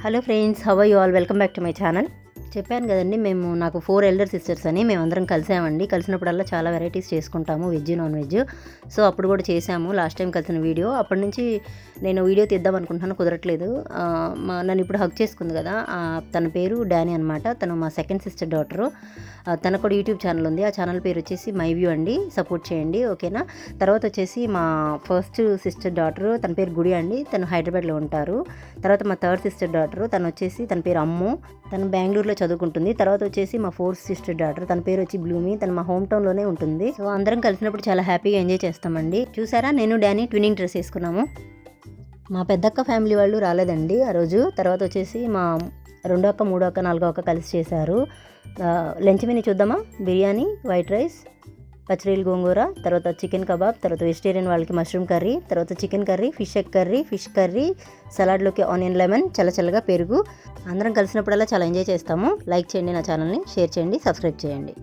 Hello friends, how are you all? Welcome back to my channel. చెప్పాను కదండి, నాకు 4 elder sisters అని. మేమందరం కలిసామండి. కలిసినప్పుడల్లా చాలా వెరైటీస్ చేసుకుంటాము, వెజ్ నాన్ వెజ్. సో అప్పుడు కూడా చేసాము లాస్ట్ టైం కలిసిన వీడియో. అప్పటి నుంచి నేను వీడియో తీద్దాం అనుకుంటున్నాను, కుదరట్లేదు. నన్ను ఇప్పుడు హగ్ చేసుకుంది కదా, తన పేరు డానీ అనమాట. తను మా సెకండ్ సిస్టర్ డాటరు. తనకు కూడా యూట్యూబ్ ఛానల్ ఉంది. ఆ ఛానల్ పేరు వచ్చేసి మై వ్యూ అండి. సపోర్ట్ చేయండి, ఓకేనా. తర్వాత వచ్చేసి మా ఫస్ట్ సిస్టర్ డాటరు, తన పేరు గుడి అండి. తను హైదరాబాద్లో ఉంటారు. తర్వాత మా థర్డ్ సిస్టర్ డాటరు, తన పేరు అమ్ము. తను బెంగళూరులో చదువుకుంటుంది. తర్వాత వచ్చేసి మా ఫోర్త్ సిస్టర్ డాటర్, తన పేరు వచ్చి బ్లూమి. తను మా హోమ్ టౌన్లోనే ఉంటుంది. సో అందరం కలిసినప్పుడు చాలా హ్యాపీగా ఎంజాయ్ చేస్తామండి. చూసారా, నేను డానీ ట్విన్నింగ్ డ్రెస్ వేసుకున్నాము. మా పెద్దక్క ఫ్యామిలీ వాళ్ళు రాలేదండి ఆ రోజు. తర్వాత వచ్చేసి మా 2 అక్క, 3 అక్క, 4 అక్క కలిసి చేశారు. లంచ్ మెనూ చూద్దామా. బిర్యానీ, వైట్ రైస్, పచ్చడిలు, గోంగూర, తర్వాత చికెన్ కబాబ్, తర్వాత వెజిటేరియన్ వాళ్ళకి మష్రూమ్ కర్రీ, తర్వాత chicken curry, fish egg curry, fish curry, సలాడ్లోకి ఆనియన్ లెమన్, చల్లగా పెరుగు. అందరం కలిసినప్పుడల్లా చాలా ఎంజాయ్ చేస్తాము. లైక్ చేయండి నా ఛానల్ని, షేర్ చేయండి, సబ్స్క్రైబ్ చేయండి.